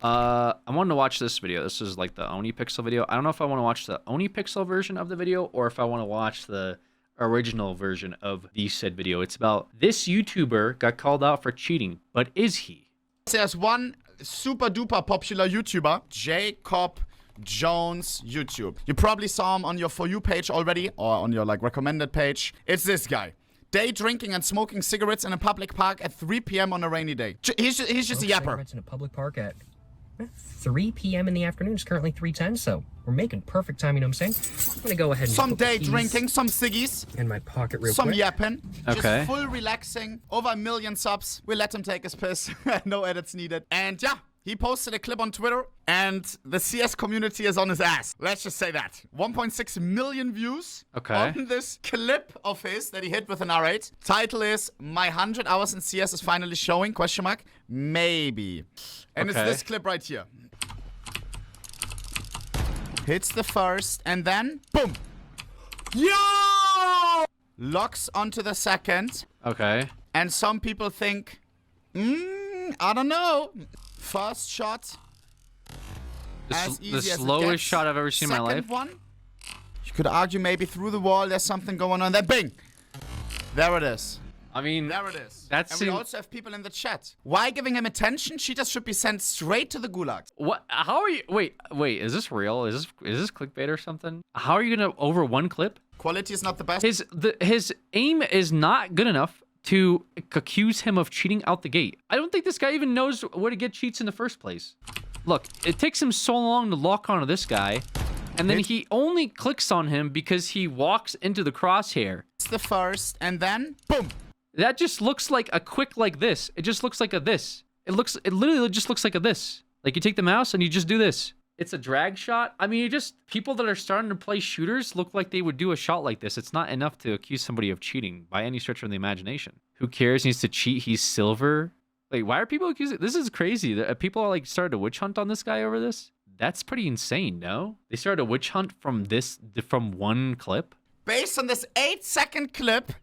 I wanted to watch this video. This is like the Oni Pixel video. I don't know if I want to watch the Oni Pixel version of the video or if I want to watch the original version of the said video. It's about this YouTuber got called out for cheating, but is he? There's one super duper popular YouTuber, JCOP Jones YouTube. You probably saw him on your For You page already or on your like recommended page. It's this guy. Day drinking and smoking cigarettes in a public park at 3 p.m. on a rainy day. He's just a yapper. Cigarettes in a public park at 3 p.m. in the afternoon. It's currently 3:10, so we're making perfect time, you know what I'm saying? I'm gonna go ahead and some put the day keys drinking, some ciggies. in my pocket real Some quick. yapping. Okay. Just full relaxing. Over 1 million subs. We'll let him take his piss. No edits needed. And yeah, he posted a clip on Twitter and the CS community is on his ass. Let's just say that. 1.6 million views on this clip of his that he hit with an R8. Title is My 100 Hours in CS is finally showing, question mark. Maybe. And it's this clip right here. Hits the first and then boom. Yo! Locks onto the second. Okay. And some people think, I don't know. First shot. The slowest shot I've ever seen in my life. Second one. You could argue maybe through the wall there's something going on there. Bing! There it is. I mean, There it is. That's and we also have people in the chat. Why giving him attention? Cheaters should be sent straight to the gulag. what? How are you? Wait. Is this real? Is this clickbait or something? How are you gonna over one clip? Quality is not the best. His aim is not good enough to accuse him of cheating out the gate. I don't think this guy even knows where to get cheats in the first place. Look, it takes him so long to lock onto this guy, and then he only clicks on him because he walks into the crosshair. It's the first, and then boom. That just looks like a quick like this. It just looks like a this. It literally just looks like a this. Like you take the mouse and you just do this. It's a drag shot. I mean, people that are starting to play shooters look like they would do a shot like this. It's not enough to accuse somebody of cheating by any stretch of the imagination. Who cares? He needs to cheat. He's silver. Wait, why are people accusing? This is crazy. People are like started a witch hunt on this guy over this. That's pretty insane, no? They started a witch hunt from one clip. Based on this 8-second clip,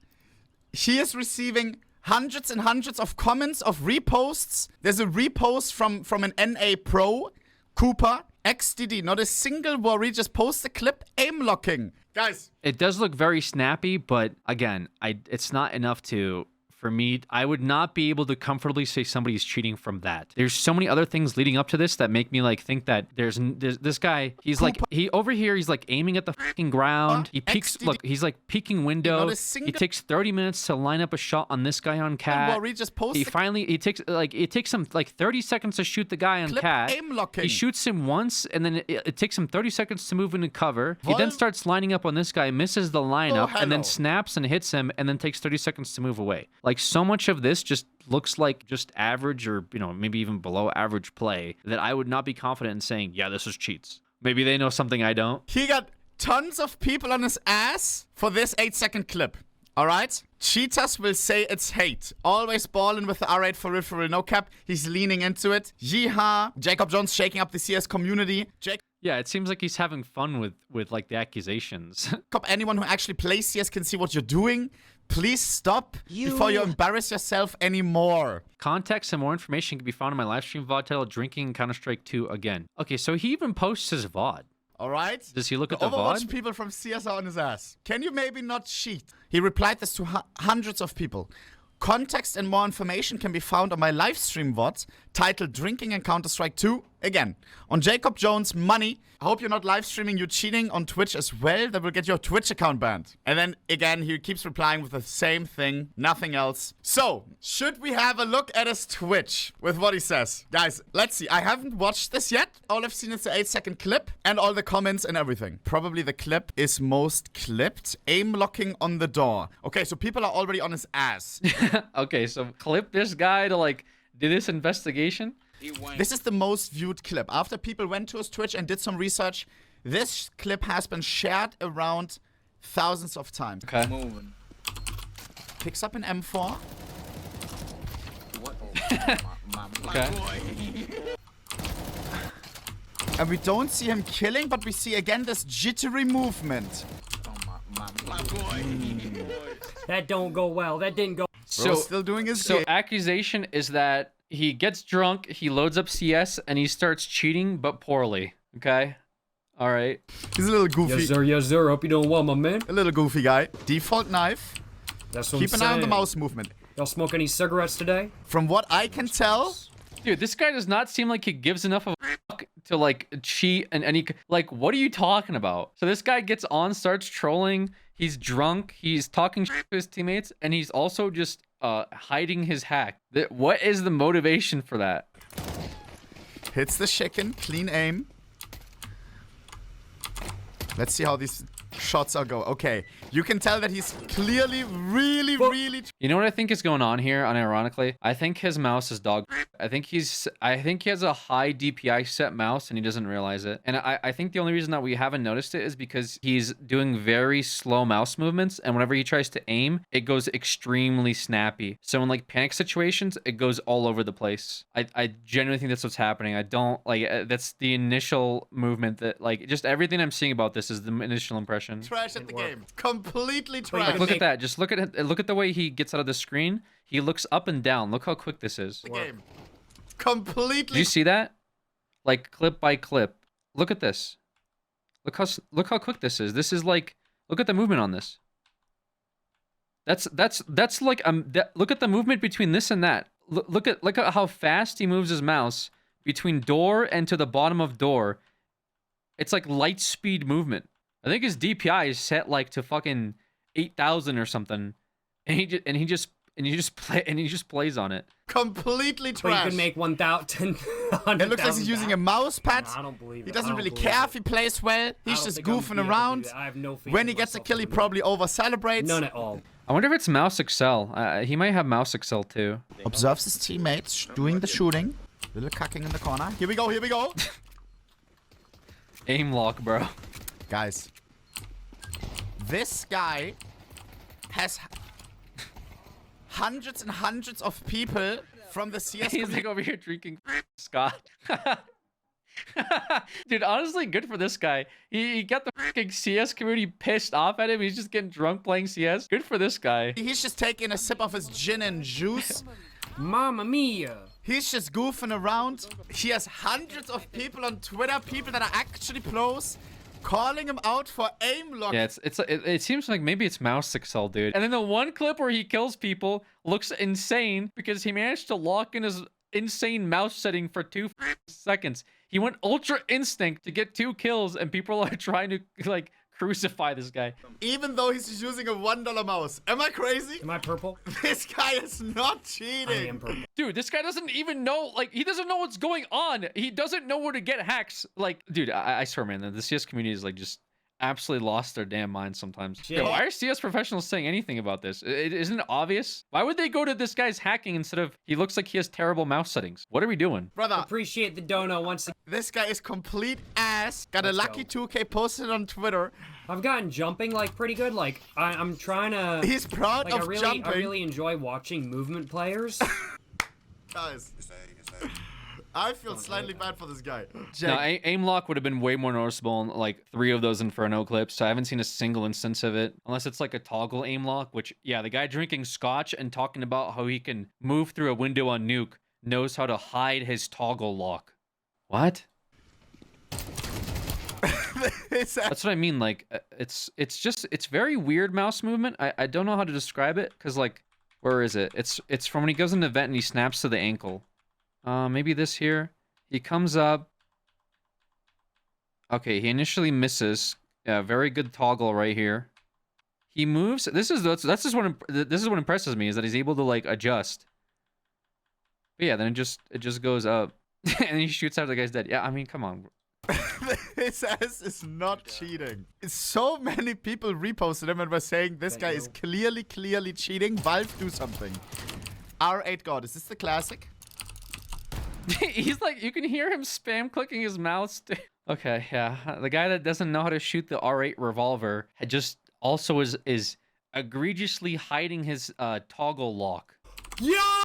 he is receiving hundreds and hundreds of comments, of reposts. There's a repost from an NA Pro, Cooper, XDD. Not a single worry, just post the clip, aim locking. Guys. It does look very snappy, but again, it's not enough for me, I would not be able to comfortably say somebody's cheating from that. There's so many other things leading up to this that make me like think that there's this guy. He's like over here. He's like aiming at the fucking ground. He peeks. Look, he's like peeking window. He takes 30 minutes to line up a shot on this guy on cat. It takes him like 30 seconds to shoot the guy on cat. Aim locking. He shoots him once, and then it takes him 30 seconds to move into cover. He then starts lining up on this guy, misses the lineup, and then snaps and hits him, and then takes 30 seconds to move away. Like so much of this just looks like just average or, maybe even below average play that I would not be confident in saying, yeah, this is cheats. Maybe they know something I don't. He got tons of people on his ass for this 8-second clip. All right? Cheaters will say it's hate. Always balling with the R8 for real, no cap. He's leaning into it. Yeehaw. JCOP Jones shaking up the CS community. Yeah, it seems like he's having fun with like the accusations. Anyone who actually plays CS can see what you're doing. Please stop before you embarrass yourself anymore. Context and more information can be found in my live stream VOD titled Drinking Counter-Strike 2 Again. Okay, so he even posts his VOD. All right? Does he look at the Overwatch VOD? people from CS are on his ass. Can you maybe not cheat? He replied this to hundreds of people. Context and more information can be found on my live stream VOD titled Drinking and Counter-Strike 2. Again, on JCOP Jones Money. I hope you're not live streaming you cheating on Twitch as well. That will get your Twitch account banned. And then, again, he keeps replying with the same thing. Nothing else. So, should we have a look at his Twitch with what he says? Guys, let's see. I haven't watched this yet. All I've seen is the 8-second clip and all the comments and everything. Probably the clip is most clipped. Aim locking on the door. Okay, so people are already on his ass. Okay, so clip this guy to like do this investigation. This is the most viewed clip. After people went to his Twitch and did some research, this clip has been shared around thousands of times. Okay. Picks up an M4. Okay. And we don't see him killing, but we see again this jittery movement. That don't go well. That didn't go. So still doing his game. accusation is that He gets drunk, he loads up CS, and he starts cheating, but poorly. Okay? All right. He's a little goofy. Yes sir. Hope you doing well, my man. A little goofy guy. Default knife. That's what Keep I'm an eye on the saying. mouse movement. Y'all smoke any cigarettes today? From what I can tell, Dude, this guy does not seem like he gives enough of a fuck to like cheat and any like what are you talking about? So this guy gets on, starts trolling, he's drunk, he's talking shit to his teammates, and he's also just hiding his hack. What is the motivation for that? hits the chicken, clean aim. Let's see how these shots are go. Okay, you can tell that he's clearly really You know what I think is going on here, unironically? I think his mouse is dog. I think he has a high DPI set mouse and he doesn't realize it. And I think the only reason that we haven't noticed it is because he's doing very slow mouse movements, and whenever he tries to aim, it goes extremely snappy. So in like panic situations, it goes all over the place. I genuinely think that's what's happening. I don't like that's the initial movement that like just everything I'm seeing about this is the initial impression. trash at the game. Completely Like, trash. Look at that. Just look at the way he gets out of the screen. He looks up and down. Look how quick this is. The game. Completely. Did you see that? Like clip by clip. Look at this. Look how quick this is. This is like look at the movement on this. That's like look at the movement between this and that. Look at how fast he moves his mouse between door and to the bottom of door. It's like light speed movement. I think his DPI is set like to fucking 8,000 or something, and he just plays on it. Completely But trash. you can make 1,000. It looks like he's using a mouse pad. I don't believe it. He I doesn't don't really believe care it. if he plays well. He's don't just think I'm goofing gonna be able to around. do that. I have no faith When in he gets a myself kill, he to do probably over celebrates. None at all. I wonder if it's mouse excel. He might have mouse excel too. Observes his teammates doing the shooting. Little cucking in the corner. Here we go. Here we go. Aim lock, bro. Guys, this guy has hundreds and hundreds of people from the CS He's like over here drinking Scott. Dude, honestly, good for this guy. He got the fucking CS community pissed off at him. He's just getting drunk playing CS. Good for this guy. He's just taking a sip of his gin and juice. Mamma mia. He's just goofing around. He has hundreds of people on Twitter, people that are actually pros, calling him out for aim lock. Yeah, it seems like maybe it's mouse excel, dude. And then the one clip where he kills people looks insane because he managed to lock in his insane mouse setting for 2 seconds. He went ultra instinct to get 2 kills, and people are trying to like crucify this guy. Even though he's just using a $1 mouse. Am I crazy? Am I purple? This guy is not I cheating. am purple. Dude, this guy doesn't even know, like, he doesn't know what's going on. He doesn't know where to get hacks. Like, dude, I swear, man, the CS community is, like, just absolutely lost their damn minds sometimes. Shit. Yo, why are CS professionals saying anything about this? Isn't it obvious? Why would they go to this guy's hacking instead of, he looks like he has terrible mouse settings? What are we doing? Brother, Appreciate the dono once again. this guy is complete ass. Got a Let's lucky 2K posted on Twitter. I've gotten jumping like pretty good. Like I'm trying to. He's proud Like of jumping. I really enjoy watching movement players. Guys, I feel slightly bad for this guy. No, Jake, aim lock would have been way more noticeable in like 3 of those Inferno clips. So I haven't seen a single instance of it, unless it's like a toggle aim lock. Which, yeah, the guy drinking scotch and talking about how he can move through a window on Nuke knows how to hide his toggle lock. What? That's what I mean. Like, it's very weird mouse movement. I don't know how to describe it because like, where is it? It's from when he goes in the vent and he snaps to the ankle. Maybe this here. He comes up. Okay, he initially misses. Yeah, very good toggle right here. He moves. This is what impresses me is that he's able to like adjust. But yeah, then it just goes up, and he shoots out the guy's dead. Yeah, I mean, come on. his ass is not cheating. So many people reposted him and were saying this guy is clearly cheating. Valve, do something. R8 God, is this the classic? He's like, you can hear him spam clicking his mouse. Okay, yeah. The guy that doesn't know how to shoot the R8 revolver had just also is egregiously hiding his toggle lock. Yeah!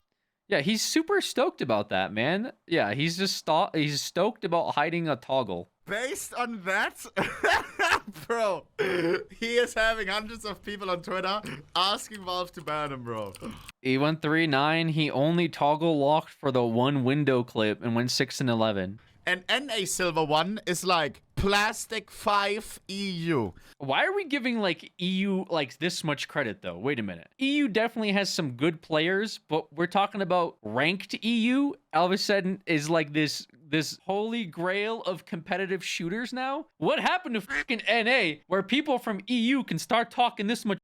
Yeah, he's super stoked about that, man. Yeah, he's just stoked about hiding a toggle. Based on that, bro, he is having hundreds of people on Twitter asking Valve to ban him, bro. E139, he only toggle locked for the one window clip and went 6 and 11. And NA Silver 1 is like plastic 5 EU. Why are we giving like EU like this much credit though? Wait a minute. EU definitely has some good players, but we're talking about ranked EU. All of a sudden is like this holy grail of competitive shooters now. What happened to freaking NA where people from EU can start talking this much?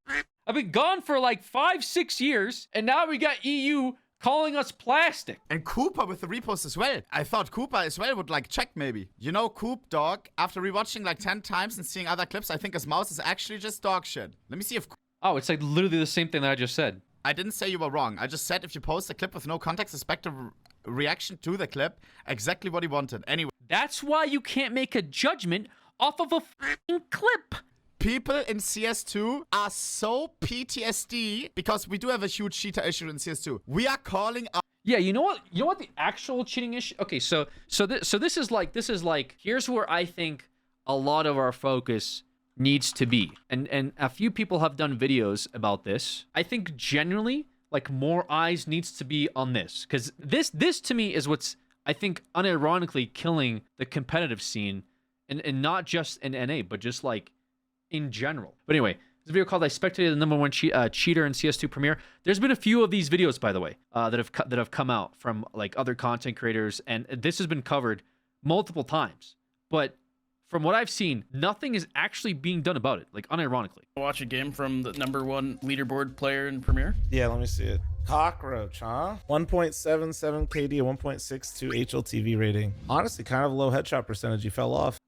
I've been gone for like 5-6 years, and now we got EU calling us plastic. And Cooper with the repost as well. I thought Cooper as well would like check maybe. You know, Coop dog, after rewatching like 10 times and seeing other clips, I think his mouse is actually just dog shit. Let me see if... Oh, it's like literally the same thing that I just said. I didn't say you were wrong. I just said if you post a clip with no context, expect a reaction to the clip. Exactly what he wanted. Anyway. That's why you can't make a judgment off of a freaking clip. People in CS2 are so PTSD because we do have a huge cheater issue in CS2. We are calling out. Yeah, you know what? You know what the actual cheating issue? Okay, so this is like here's where I think a lot of our focus needs to be, and a few people have done videos about this. I think generally, like more eyes needs to be on this, because this to me is what's I think unironically killing the competitive scene, and not just in NA, but just like in general. But anyway, this video called "I spectated the number one cheater in CS2 Premiere." There's been a few of these videos, by the way, that have come out from like other content creators, and this has been covered multiple times. But from what I've seen, nothing is actually being done about it, like unironically. Watch a game from the #1 leaderboard player in Premiere? Yeah, let me see it. Cockroach, huh? 1.77 KD, 1.62 HLTV rating. Honestly, kind of low headshot percentage. He fell off.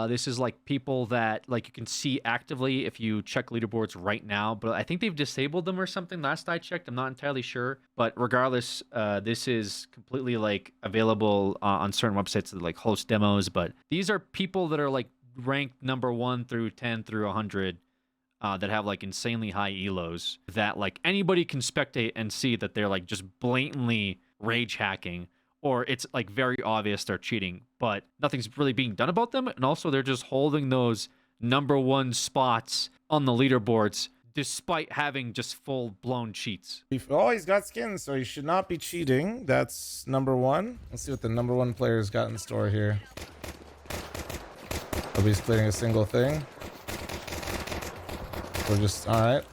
This is like people that like you can see actively if you check leaderboards right now, but I think they've disabled them or something. Last I checked, I'm not entirely sure. But regardless, this is completely like available on certain websites that like host demos. But these are people that are like ranked #1 through 10 through 100. That have like insanely high elos that like anybody can spectate and see that they're like just blatantly rage hacking, or it's like very obvious they're cheating, but nothing's really being done about them. And also they're just holding those #1 spots on the leaderboards despite having just full blown cheats. Oh, he's got skins, so he should not be cheating. That's #1. Let's see what the #1 player's got in store here. Nobody's splitting a single thing. We're just all right.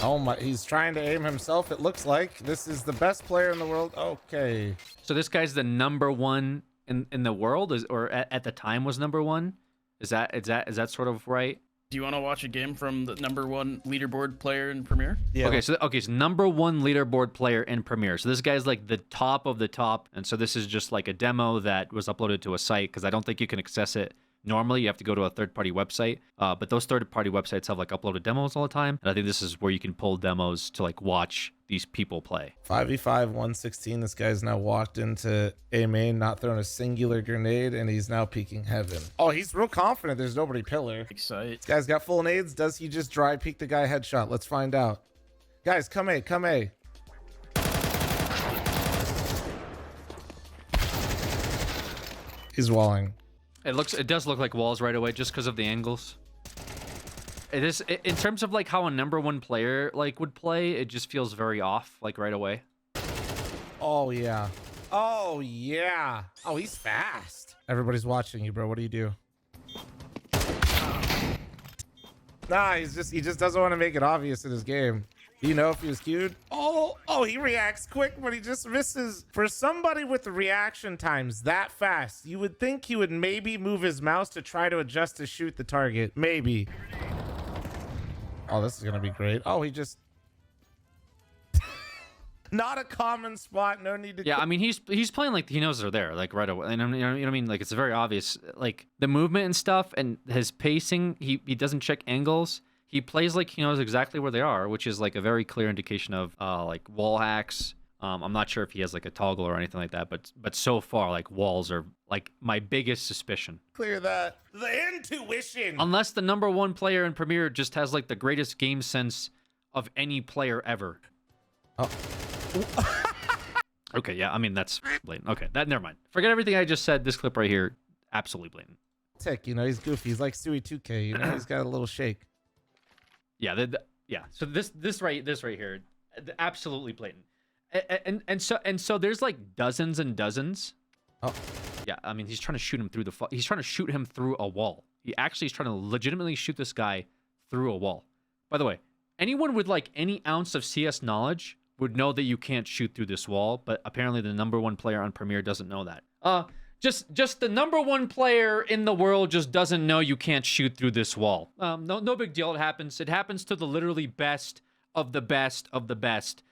Oh my, he's trying to aim himself. It looks like this is the best player in the world. Okay. So this guy's the #1 in the world, or at the time was #1. Is that sort of right? Do you want to watch a game from the #1 leaderboard player in Premiere? Yeah. Okay, so #1 leaderboard player in Premiere. So this guy's like the top of the top, and so this is just like a demo that was uploaded to a site, because I don't think you can access it normally. You have to go to a third-party website, but those third-party websites have like uploaded demos all the time, and I think this is where you can pull demos to like watch these people play. 5v5 116. This guy's now walked into A main, not thrown a singular grenade, and he's now peeking heaven. Oh, he's real confident there's nobody pillar. Excited. This guy's got full nades. Does he just dry peek the guy headshot? Let's find out. Guys, come A, come A. He's walling. It does look like walls right away just because of the angles. It is in terms of like how a #1 player like would play, it just feels very off like right away. Oh yeah. Oh yeah. Oh, he's fast. Everybody's watching you, bro. What do you do? Nah, he just doesn't want to make it obvious in his game. Do you know if he was queued? Oh, he reacts quick, but he just misses. For somebody with the reaction times that fast, you would think he would maybe move his mouse to try to adjust to shoot the target. Maybe. Oh, this is gonna be great. Oh, he just not a common spot. No need to. Yeah, I mean he's playing like he knows they're there like right away. And you know what I mean? Like it's very obvious. Like the movement and stuff and his pacing. He doesn't check angles. He plays like he knows exactly where they are, which is like a very clear indication of like wall hacks. I'm not sure if he has like a toggle or anything like that, but so far like walls are like my biggest suspicion. Clear that. The intuition. Unless the #1 player in Premiere just has like the greatest game sense of any player ever. Oh. Okay, yeah, I mean, that's blatant. Okay, never mind. Forget everything I just said. This clip right here, absolutely blatant. Tick, you know, he's goofy. He's like Stewie 2K, you know, he's got a little shake. Yeah, yeah. So this right here, absolutely blatant. And so there's like dozens and dozens. Oh. Yeah, I mean, he's trying to shoot him through he's trying to shoot him through a wall. He actually is trying to legitimately shoot this guy through a wall. By the way, anyone with like any ounce of CS knowledge would know that you can't shoot through this wall, but apparently the #1 player on Premier doesn't know that. Just the #1 player in the world just doesn't know you can't shoot through this wall. No big deal. It happens. It happens to the literally best of the best of the best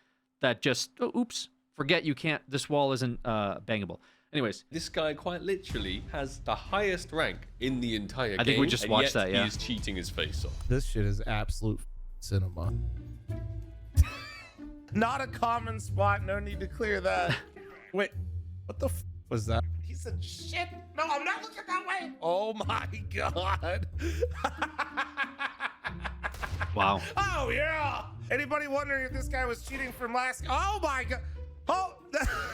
that just, oops, forget you can't, this wall isn't bangable. Anyways. This guy quite literally has the highest rank in the entire game. I think we just watched that, yeah. He is cheating his face off. This shit is absolute cinema. Not a common spot. No need to clear that. Wait, what the f was that? He said, shit. No, I'm not looking that way. Oh my God. Wow. Oh, yeah. Anybody wondering if this guy was cheating from last? Oh my God. Oh,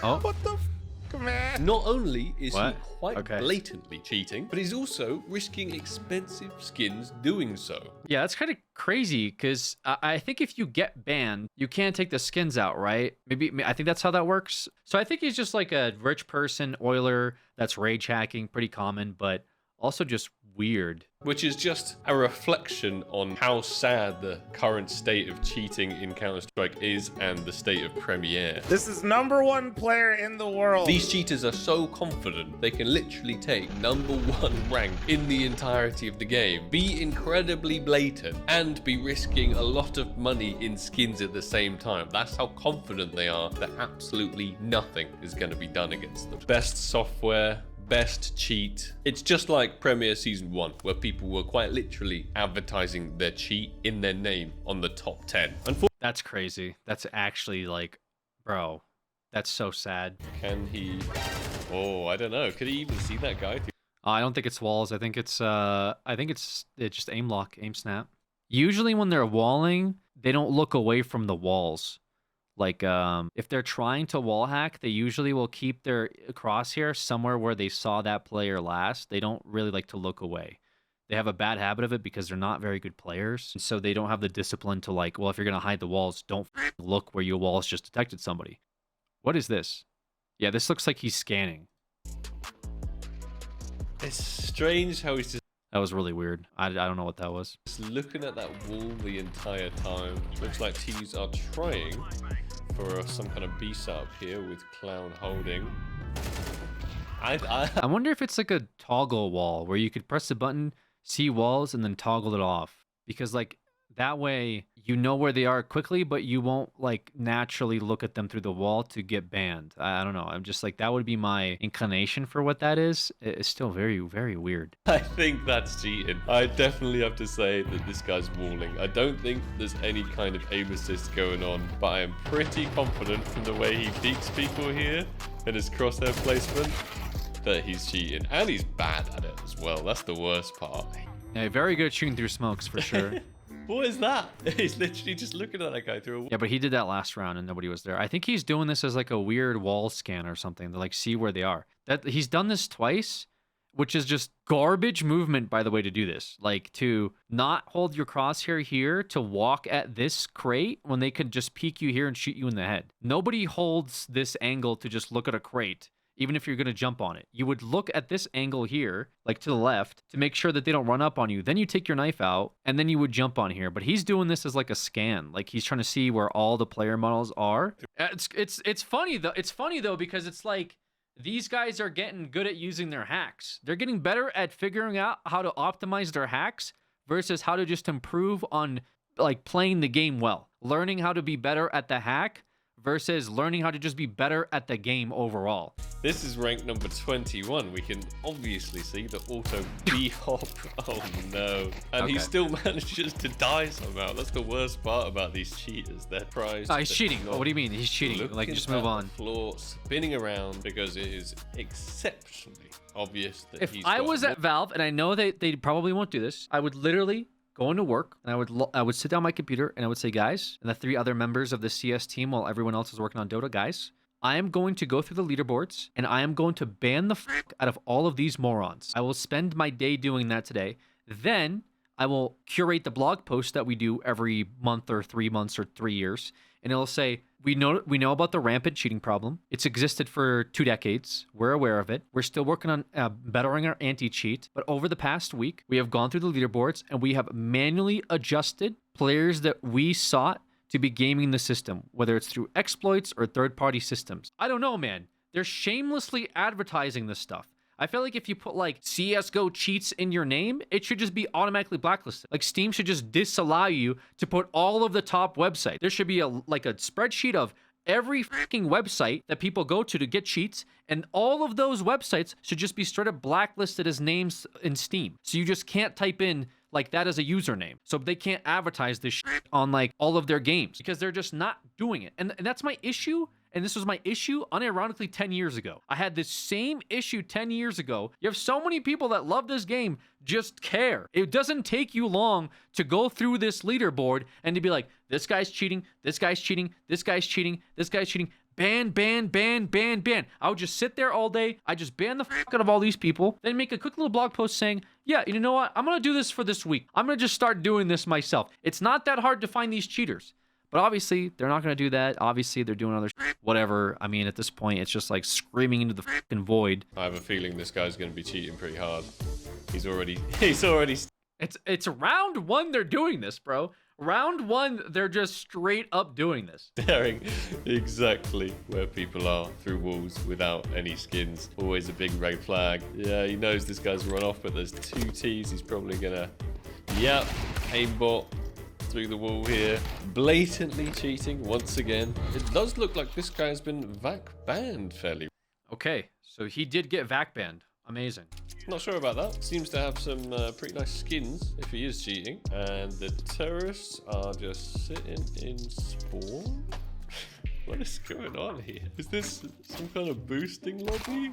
Oh. What the f, man? Not only is What? he quite Okay. blatantly cheating, but he's also risking expensive skins doing so. Yeah, that's kind of crazy because I think if you get banned, you can't take the skins out, right? I think that's how that works. So I think he's just like a rich person, oiler that's rage hacking, pretty common, but also just weird. Which is just a reflection on how sad the current state of cheating in Counter-Strike is and the state of Premiere. This is #1 player in the world. These cheaters are so confident they can literally take #1 rank in the entirety of the game, be incredibly blatant, and be risking a lot of money in skins at the same time. That's how confident they are that absolutely nothing is going to be done against them. Best software, best cheat. It's just like Premiere Season 1, where people were quite literally advertising their cheat in their name on the top 10. That's crazy. That's actually like, bro, that's so sad. Can he... Oh, I don't know. Could he even see that guy? I don't think it's walls. I think it's just aim lock, aim snap. Usually when they're walling, they don't look away from the walls. Like, if they're trying to wall hack, they usually will keep their crosshair somewhere where they saw that player last. They don't really like to look away. They have a bad habit of it because they're not very good players. And so they don't have the discipline to like, well, if you're going to hide the walls, don't look where your walls just detected somebody. What is this? Yeah, this looks like he's scanning. It's strange how he's just That was really weird. I don't know what that was. looking at that wall the entire time. Looks like teams are trying for some kind of B setup here with Clown holding. I wonder if it's like a toggle wall where you could press the button, see walls, and then toggle it off. Because like that way you know where they are quickly, but you won't like naturally look at them through the wall to get banned. I don't know. I'm just like, that would be my inclination for what that is. It's still very, very weird. I think that's cheating. I definitely have to say that this guy's walling. I don't think there's any kind of aim assist going on, but I am pretty confident from the way he peeks people here and his crosshair placement that he's cheating. And he's bad at it as well. That's the worst part. Yeah, very good at shooting through smokes for sure. What is that? He's literally just looking at that guy through a wall. Yeah, but he did that last round and nobody was there. I think he's doing this as like a weird wall scan or something to like see where they are. That he's done this twice, which is just garbage movement, by the way, to do this. Like to not hold your crosshair here to walk at this crate when they could just peek you here and shoot you in the head. Nobody holds this angle to just look at a crate. Even if you're going to jump on it, you would look at this angle here, like to the left, to make sure that they don't run up on you. Then you take your knife out, and then you would jump on here. But he's doing this as like a scan, like he's trying to see where all the player models are. It's funny though. It's funny though because it's like these guys are getting good at using their hacks. They're getting better at figuring out how to optimize their hacks versus how to just improve on like playing the game well, learning how to be better at the hack versus learning how to just be better at the game overall. This is rank number 21. We can obviously see the auto B-hop. Oh no. And Okay. he still manages to die somehow. That's the worst part about these cheaters. They're prized. He's cheating. What do you mean? He's cheating. Like, just move on. Floor, spinning around because it is exceptionally obvious that If he's I got was at Valve, and I know they probably won't do this, I would literally go into work and I would sit down my computer and I would say, guys, and the 3 other members of the CS team while everyone else is working on Dota, guys, I am going to go through the leaderboards and I am going to ban the fuck out of all of these morons. I will spend my day doing that today. Then I will curate the blog post that we do every month or 3 months or 3 years. And it'll say, we know about the rampant cheating problem. It's existed for 2 decades. We're aware of it. We're still working on bettering our anti-cheat. But over the past week, we have gone through the leaderboards and we have manually adjusted players that we sought to be gaming the system, whether it's through exploits or third-party systems. I don't know, man. They're shamelessly advertising this stuff. I feel like if you put like CSGO cheats in your name, it should just be automatically blacklisted. Like Steam should just disallow you to put all of the top websites. There should be a spreadsheet of every freaking website that people go to get cheats, and all of those websites should just be straight up blacklisted as names in Steam. So you just can't type in like that as a username. So they can't advertise this shit on like all of their games because they're just not doing it. And that's my issue. And this was my issue unironically 10 years ago. I had this same issue 10 years ago. You have so many people that love this game, just care. It doesn't take you long to go through this leaderboard and to be like, this guy's cheating, this guy's cheating, this guy's cheating, this guy's cheating. Ban, ban, ban, ban, ban. I would just sit there all day. I just ban the fuck out of all these people. Then make a quick little blog post saying, yeah, you know what? I'm going to do this for this week. I'm going to just start doing this myself. It's not that hard to find these cheaters. But obviously, they're not going to do that. Obviously, they're doing other whatever. I mean, at this point, it's just like screaming into the fucking void. I have a feeling this guy's going to be cheating pretty hard. He's already. It's round 1 they're doing this, bro. Round 1, they're just straight up doing this. Staring exactly where people are through walls without any skins. Always a big red flag. Yeah, he knows this guy's run off, but there's 2 T's. He's probably gonna, yep, aimbot through the wall here. Blatantly cheating once again. It does look like this guy's been VAC banned fairly. Okay, so he did get VAC banned. Amazing. Not sure about that. Seems to have some pretty nice skins if he is cheating. And the terrorists are just sitting in spawn. What is going on here? Is this some kind of boosting lobby?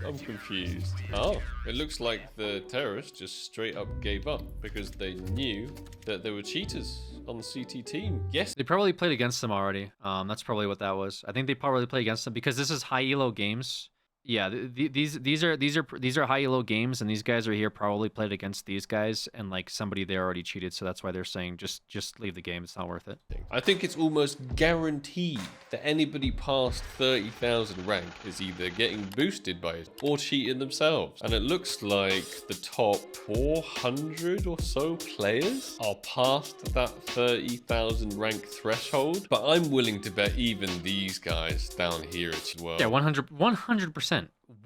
I'm confused. Oh, it looks like the terrorists just straight up gave up because they knew that there were cheaters on the CT team. Yes. They probably played against them already. That's probably what that was. I think they probably played against them because this is high elo games. Yeah, these are high elo games, and these guys are here probably played against these guys, and like somebody there already cheated, so that's why they're saying just leave the game. It's not worth it. I think it's almost guaranteed that anybody past 30,000 rank is either getting boosted by it or cheating themselves. And it looks like the top 400 or so players are past that 30,000 rank threshold. But I'm willing to bet even these guys down here as well. Yeah, 100%.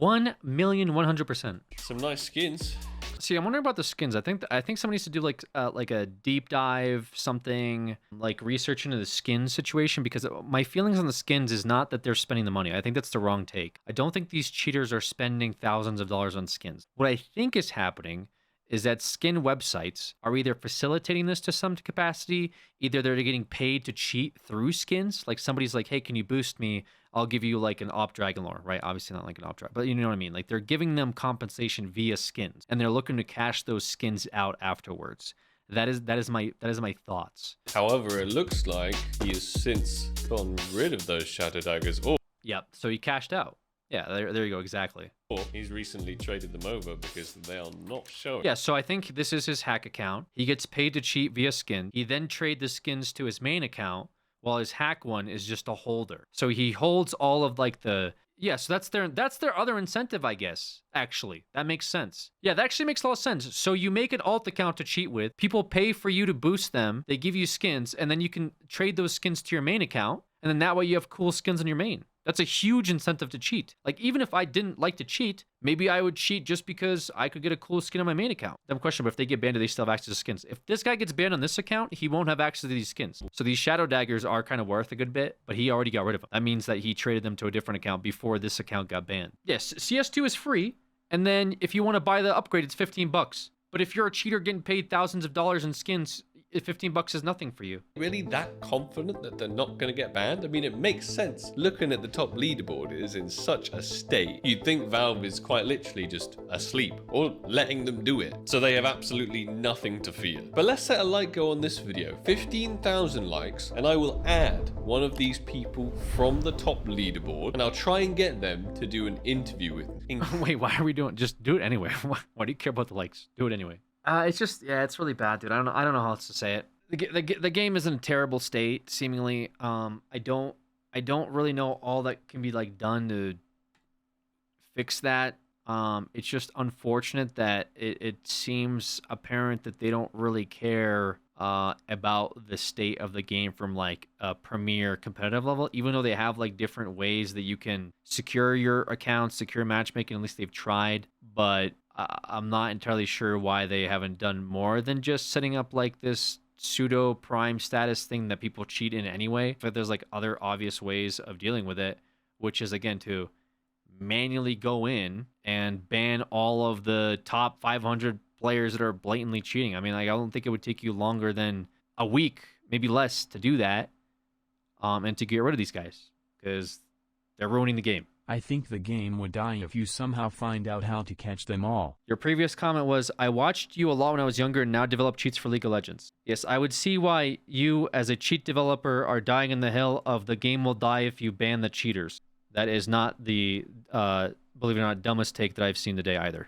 1,100,000%. Some nice skins. See, I'm wondering about the skins. I think somebody needs to do like a deep dive, something like research into the skin situation, because my feelings on the skins is not that they're spending the money. I think that's the wrong take. I don't think these cheaters are spending thousands of dollars on skins. What I think is happening is that skin websites are either facilitating this to some capacity, either they're getting paid to cheat through skins. Like somebody's like, hey, can you boost me? I'll give you like an op dragon lore, right? Obviously not like an op dragon, but you know what I mean? Like they're giving them compensation via skins, and they're looking to cash those skins out afterwards. That is my thoughts. However, it looks like he has since gotten rid of those shadow daggers. Or Yep, so he cashed out. Yeah, there you go, exactly. He's recently traded them over because they are not showing. Yeah, so I think this is his hack account. He gets paid to cheat via skin. He then trades the skins to his main account, while his hack one is just a holder. So he holds all of like the... Yeah, so that's their other incentive, I guess, actually. That makes sense. Yeah, that actually makes a lot of sense. So you make an alt account to cheat with. People pay for you to boost them. They give you skins, and then you can trade those skins to your main account, and then that way you have cool skins on your main. That's a huge incentive to cheat. Like, even if I didn't like to cheat, maybe I would cheat just because I could get a cool skin on my main account. Dumb question, but if they get banned, do they still have access to skins? If this guy gets banned on this account, he won't have access to these skins. So these shadow daggers are kind of worth a good bit, but he already got rid of them. That means that he traded them to a different account before this account got banned. Yes, CS2 is free, and then if you want to buy the upgrade, it's $15. But if you're a cheater getting paid thousands of dollars in skins, $15 is nothing for you. Really that confident that they're not going to get banned? I mean, it makes sense. Looking at the top leaderboard, it is in such a state. You'd think Valve is quite literally just asleep or letting them do it. So they have absolutely nothing to fear. But let's set a like go on this video. 15,000 likes and I will add one of these people from the top leaderboard and I'll try and get them to do an interview with me. Wait, why are we doing? Just do it anyway. Why do you care about the likes? Do it anyway. It's just, yeah, it's really bad, dude. I don't know how else to say it. The game is in a terrible state, seemingly. I don't really know all that can be like done to fix that. It's just unfortunate that it seems apparent that they don't really care about the state of the game from like a premier competitive level, even though they have like different ways that you can secure your accounts, secure matchmaking. At least they've tried, but I'm not entirely sure why they haven't done more than just setting up like this pseudo prime status thing that people cheat in anyway. But there's like other obvious ways of dealing with it, which is again to manually go in and ban all of the top 500 players that are blatantly cheating. I mean, like, I don't think it would take you longer than a week, maybe less, to do that, and to get rid of these guys because they're ruining the game. I think the game would die if you somehow find out how to catch them all. Your previous comment was, I watched you a lot when I was younger and now develop cheats for League of Legends. Yes, I would see why you, as a cheat developer, are dying in the hill of the game will die if you ban the cheaters. That is not the, believe it or not, dumbest take that I've seen today either.